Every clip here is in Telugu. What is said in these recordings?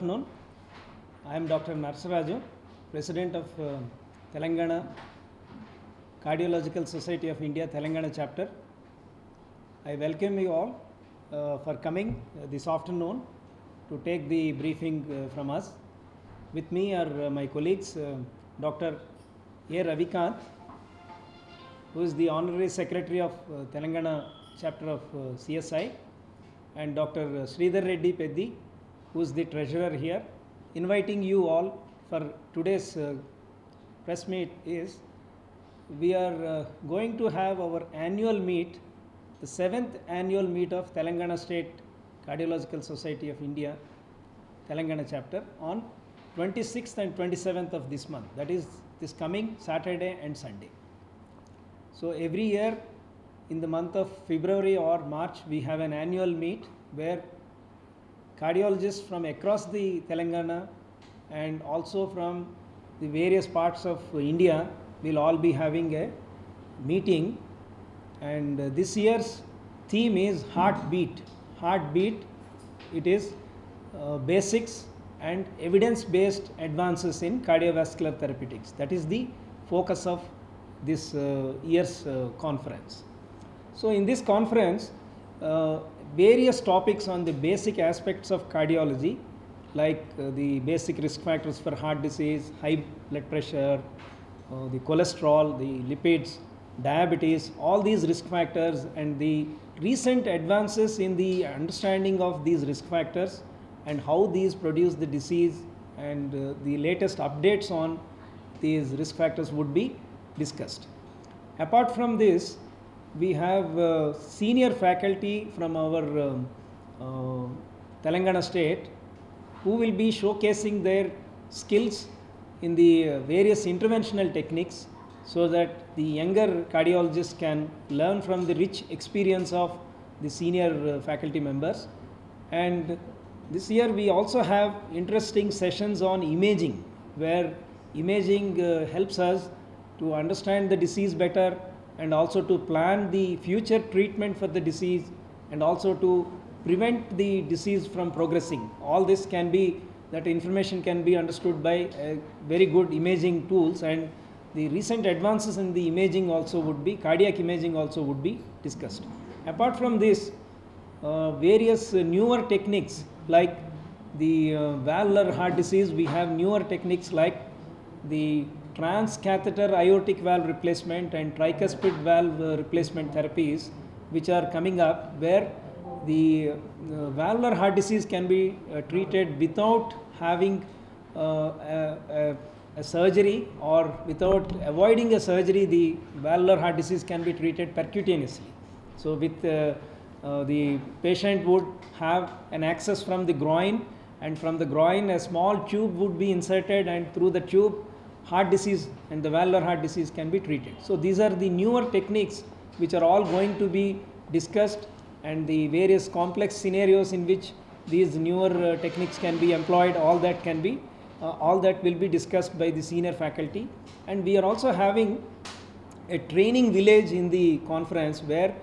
afternoon. I am Dr. Narasa, President of Telangana Cardiological Society of India, Telangana chapter. I welcome you all for coming this afternoon to take the briefing from us. With me are my colleagues, Dr. Ravi Kanth, who is the Honorary Secretary of Telangana chapter of CSI, and Dr. Sridhar Reddy Pedd, who is the treasurer here. Inviting you all for today's press meet is we are going to have our annual meet, the 7th annual meet of Telangana State Cardiological Society of India, Telangana chapter, on 26th and 27th of this month, that is this coming Saturday and Sunday. So every year in the month of February or March, we have an annual meet where cardiologists from across the Telangana and also from the various parts of India will all be having a meeting, and this year's theme is Heartbeat. Heartbeat, it is basics and evidence-based advances in cardiovascular therapeutics. That is the focus of this year's conference. So in this conference, various topics on the basic aspects of cardiology, like the basic risk factors for heart disease, high blood pressure, the cholesterol, the lipids, diabetes, all these risk factors, and the recent advances in the understanding of these risk factors and how these produce the disease, and the latest updates on these risk factors would be discussed. Apart from this, we have senior faculty from our Telangana state who will be showcasing their skills in the various interventional techniques, so that the younger cardiologists can learn from the rich experience of the senior faculty members. And this year we also have interesting sessions on imaging, where imaging helps us to understand the disease better, and also to plan the future treatment for the disease, and also to prevent the disease from progressing. All this can be, that information can be understood by very good imaging tools, and the recent advances in the imaging also would be, cardiac imaging also would be discussed. Apart from this, various newer techniques like the valvular heart disease, we have newer techniques like the transcatheter aortic valve replacement and tricuspid valve replacement therapies, which are coming up, where the valvular heart disease can be treated without having a surgery, or without avoiding a surgery. The valvular heart disease can be treated percutaneously. So with the patient would have an access from the groin, and from the groin a small tube would be inserted, and through the tube heart disease and the valvular heart disease can be treated. So these are the newer techniques which are all going to be discussed, and the various complex scenarios in which these newer techniques can be employed, all that can be all that will be discussed by the senior faculty. And we are also having a training village in the conference, where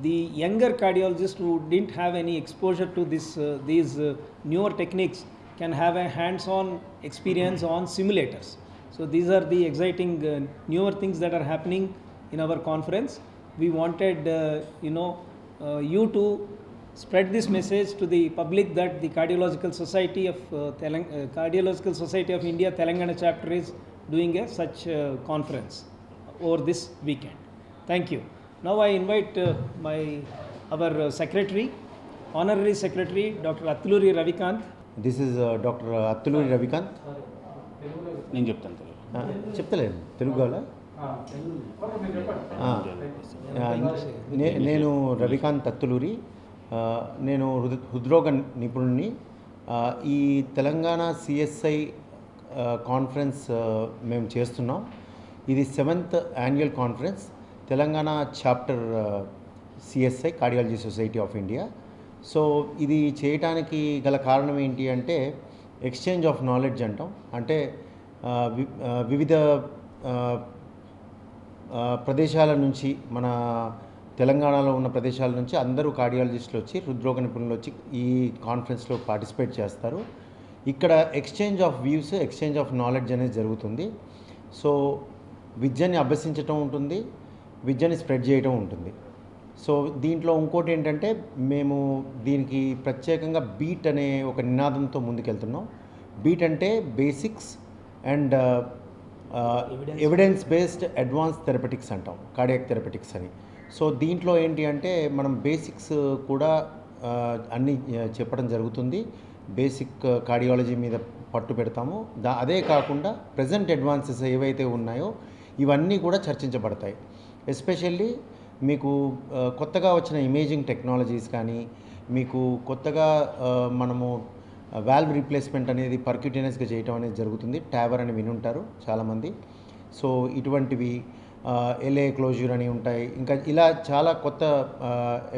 the younger cardiologists who didn't have any exposure to these newer techniques can have a hands-on experience on simulators. So these are the exciting newer things that are happening in our conference. We wanted you to spread this message to the public that the Cardiological Society of Cardiological Society of India Telangana chapter is doing such conference over this weekend. Thank you. Now I invite our secretary, honorary secretary, Dr. Athuluri Ravi Kanth. This is Dr. Athuluri Ravi Kanth. నేను చెప్తాను చెప్తలేను తెలుగు కావాలా? నేను రవికాంత్ అత్తులూరి, నేను హృద్రోగ నిపుణుని. ఈ తెలంగాణ సిఎస్ఐ కాన్ఫరెన్స్ మేము చేస్తున్నాం. ఇది 7th annual conference, Telangana chapter CSI cardiology society of India. So ఇది చేయటానికి గల కారణం ఏంటి అంటే, ఎక్స్చేంజ్ ఆఫ్ నాలెడ్జ్ అంటాం. అంటే వివిధ ప్రదేశాల నుంచి, మన తెలంగాణలో ఉన్న ప్రదేశాల నుంచి అందరూ కార్డియాలజిస్టులు వచ్చి, హృద్రోగ నిపుణులు వచ్చి ఈ కాన్ఫరెన్స్లో పార్టిసిపేట్ చేస్తారు. ఇక్కడ exchange of views, exchange of knowledge అనేది జరుగుతుంది. సో విద్యని అభ్యసించటం ఉంటుంది, విద్యని స్ప్రెడ్ చేయటం ఉంటుంది. సో దీంట్లో ఇంకోటి ఏంటంటే మేము దీనికి ప్రత్యేకంగా బీట్ అనే ఒక నినాదంతో ముందుకెళ్తున్నాం. బీట్ అంటే basics and evidence based advance therapeutics అంటాం, కార్డియాక్ థెరపెటిక్స్ అని. సో దీంట్లో ఏంటి అంటే మనం బేసిక్స్ కూడా అన్నీ చెప్పడం జరుగుతుంది. బేసిక్ కార్డియాలజీ మీద పట్టు పెడతాము. అదే కాకుండా ప్రజెంట్ అడ్వాన్సెస్ ఏవైతే ఉన్నాయో ఇవన్నీ కూడా చర్చించబడతాయి. ఎస్పెషల్లీ మీకు కొత్తగా వచ్చిన ఇమేజింగ్ టెక్నాలజీస్ కానీ, మీకు కొత్తగా మనము వాల్వ్ రీప్లేస్మెంట్ అనేది పర్క్యూటేనియస్గా చేయటం అనేది జరుగుతుంది. ట్యావర్ అని వినుంటారు చాలామంది. సో ఇటువంటివి ఎల్ఏ క్లోజ్యూర్ అని ఉంటాయి. ఇంకా ఇలా చాలా కొత్త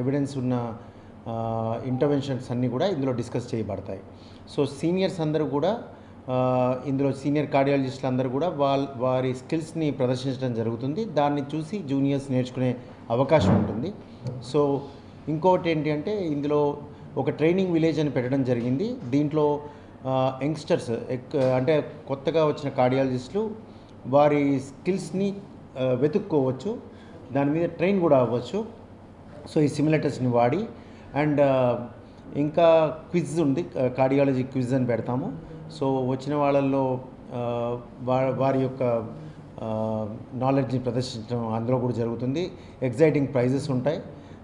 ఎవిడెన్స్ ఉన్న ఇంటర్వెన్షన్స్ అన్నీ కూడా ఇందులో డిస్కస్ చేయబడతాయి. సో సీనియర్స్ అందరూ కూడా ఇందులో సీనియర్ కార్డియాలజిస్టులు అందరూ కూడా వారి స్కిల్స్ని ప్రదర్శించడం జరుగుతుంది. దాన్ని చూసి జూనియర్స్ నేర్చుకునే అవకాశం ఉంటుంది. సో ఇంకొకటి ఏంటి అంటే ఇందులో ఒక ట్రైనింగ్ విలేజ్ అని పెట్టడం జరిగింది. దీంట్లో యంగ్స్టర్స్ అంటే కొత్తగా వచ్చిన కార్డియాలజిస్టులు వారి స్కిల్స్ని వెతుక్కోవచ్చు, దాని మీద ట్రైన్ కూడా అవ్వచ్చు. సో ఈ సిమ్యులేటర్స్ని వాడి అండ్ ఇంకా క్విజ్ ఉంది, కార్డియాలజీ క్విజ్ అని పెడతాము. సో వచ్చిన వాళ్ళల్లో వారి యొక్క నాలెడ్జ్ని ప్రదర్శించడం అందులో కూడా జరుగుతుంది. ఎగ్జైటింగ్ ప్రైజెస్ ఉంటాయి.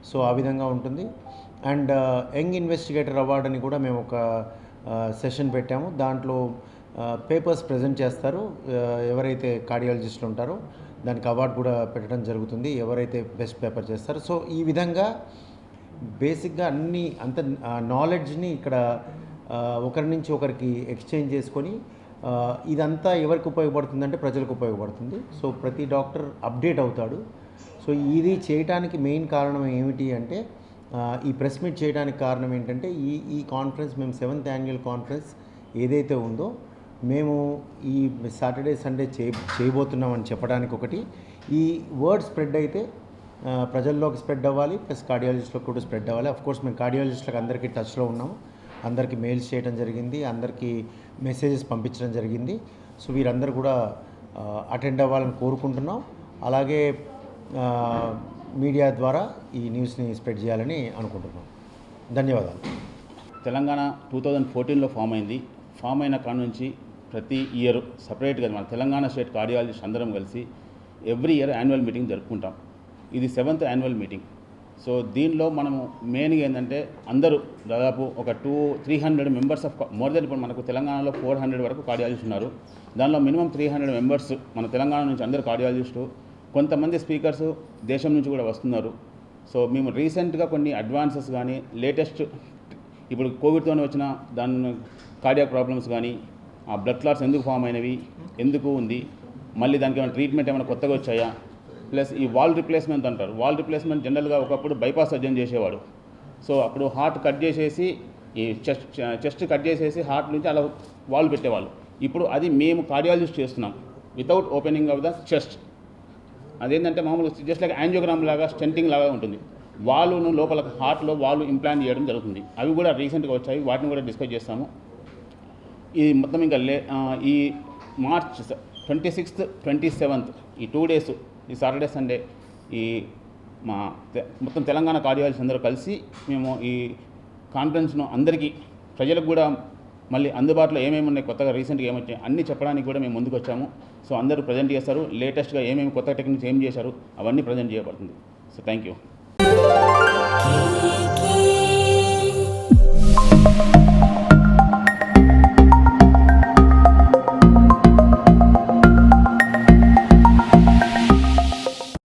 సో ఆ విధంగా ఉంటుంది. అండ్ యంగ్ ఇన్వెస్టిగేటర్ అవార్డు అని కూడా మేము ఒక సెషన్ పెట్టాము. దాంట్లో పేపర్స్ ప్రజెంట్ చేస్తారు ఎవరైతే కార్డియాలజిస్టులు ఉంటారో, దానికి అవార్డు కూడా పెట్టడం జరుగుతుంది ఎవరైతే బెస్ట్ పేపర్ చేస్తారో. సో ఈ విధంగా బేసిక్గా అంత నాలెడ్జ్ని ఇక్కడ ఒకరి నుంచి ఒకరికి ఎక్స్చేంజ్ చేసుకొని ఇదంతా ఎవరికి ఉపయోగపడుతుందంటే ప్రజలకు ఉపయోగపడుతుంది. సో ప్రతి డాక్టర్ అప్డేట్ అవుతాడు. సో ఇది చేయడానికి మెయిన్ కారణం ఏమిటి అంటే ఈ ప్రెస్ మీట్ చేయడానికి కారణం ఏంటంటే ఈ కాన్ఫరెన్స్ మేము 7th యాన్యువల్ కాన్ఫరెన్స్ ఏదైతే ఉందో మేము ఈ సాటర్డే సండే చేయబోతున్నామని చెప్పడానికి ఒకటి, ఈ వర్డ్ స్ప్రెడ్ అయితే ప్రజల్లోకి స్ప్రెడ్ అవ్వాలి, ప్లస్ కార్డియాలజిస్ట్లకు కూడా స్ప్రెడ్ అవ్వాలి. అఫ్కోర్స్ మేము కార్డియాలజిస్ట్లకు అందరికీ టచ్లో ఉన్నాము, అందరికీ మెయిల్స్ చేయడం జరిగింది, అందరికీ మెసేజెస్ పంపించడం జరిగింది. సో వీరందరూ కూడా అటెండ్ అవ్వాలని కోరుకుంటున్నాం. అలాగే మీడియా ద్వారా ఈ న్యూస్ని స్ప్రెడ్ చేయాలని అనుకుంటున్నాం. ధన్యవాదాలు. తెలంగాణ 2014లో ఫామ్ అయింది. ఫామ్ అయిన కాడ నుంచి ప్రతి ఇయర్ సపరేట్గా మన తెలంగాణ స్టేట్ కార్డియాలజిస్ట్ అందరం కలిసి ఎవ్రీ ఇయర్ యాన్యువల్ మీటింగ్ జరుపుకుంటాం. ఇది 7th యాన్యువల్ మీటింగ్. సో దీనిలో మనము మెయిన్గా ఏంటంటే అందరూ దాదాపు ఒక 300 మెంబర్స్ ఆఫ్ మోర్ దెన్ ఇప్పుడు మనకు తెలంగాణలో 400 వరకు కార్డియాలజిస్ట్ ఉన్నారు. దానిలో మినిమం 300 మెంబర్స్ మన తెలంగాణ నుంచి అందరు కార్డియాలజిస్టు, కొంతమంది స్పీకర్స్ దేశం నుంచి కూడా వస్తున్నారు. సో మేము రీసెంట్గా కొన్ని అడ్వాన్సెస్ కానీ లేటెస్ట్ ఇప్పుడు కోవిడ్తోనే వచ్చిన దాని కార్డియాక్ ప్రాబ్లమ్స్ కానీ ఆ బ్లడ్ క్లాట్స్ ఎందుకు ఫామ్ అయినవి, ఎందుకు ఉంది, మళ్ళీ దానికి ఏమైనా ట్రీట్మెంట్ ఏమైనా కొత్తగా వచ్చాయా, ప్లస్ ఈ వాల్ రిప్లేస్మెంట్ అంటారు. వాల్ రిప్లేస్మెంట్ జనరల్గా ఒకప్పుడు బైపాస్ సర్జన్ చేసేవాడు. సో అప్పుడు హార్ట్ కట్ చేసేసి ఈ చెస్ట్ కట్ చేసేసి హార్ట్ నుంచి అలా వాల్ పెట్టేవాళ్ళు. ఇప్పుడు అది మేము కార్డియాలజిస్ట్ చేస్తున్నాం without opening of the chest. అదేంటంటే మామూలుగా జస్ట్ లైక్ యాంజియోగ్రామ్ లాగా స్టెంటింగ్ లాగా ఉంటుంది. వాళ్ళను లోపల హార్ట్లో వాళ్ళు ఇంప్లాంట్ చేయడం జరుగుతుంది. అవి కూడా రీసెంట్గా వచ్చాయి, వాటిని కూడా డిస్కస్ చేస్తాము. ఈ మొత్తం ఇంకా ఈ మార్చ్ 26th 27th ఈ 2 days, ఈ సాటర్డే సండే ఈ మా మొత్తం తెలంగాణ కార్డియాలజిస్ట్ అందరూ కలిసి మేము ఈ కాన్ఫరెన్స్ను అందరికీ ప్రజలకు కూడా మళ్ళీ అందుబాటులో ఏమేమి ఉన్నాయి, కొత్తగా రీసెంట్గా ఏమొచ్చాయి అన్నీ చెప్పడానికి కూడా మేము ముందుకు వచ్చాము. సో అందరూ ప్రజెంట్ చేస్తారు, లేటెస్ట్గా ఏమేమి కొత్త టెక్నిక్స్ ఏం చేశారు అవన్నీ ప్రజెంట్ చేయబడుతుంది. So thank you.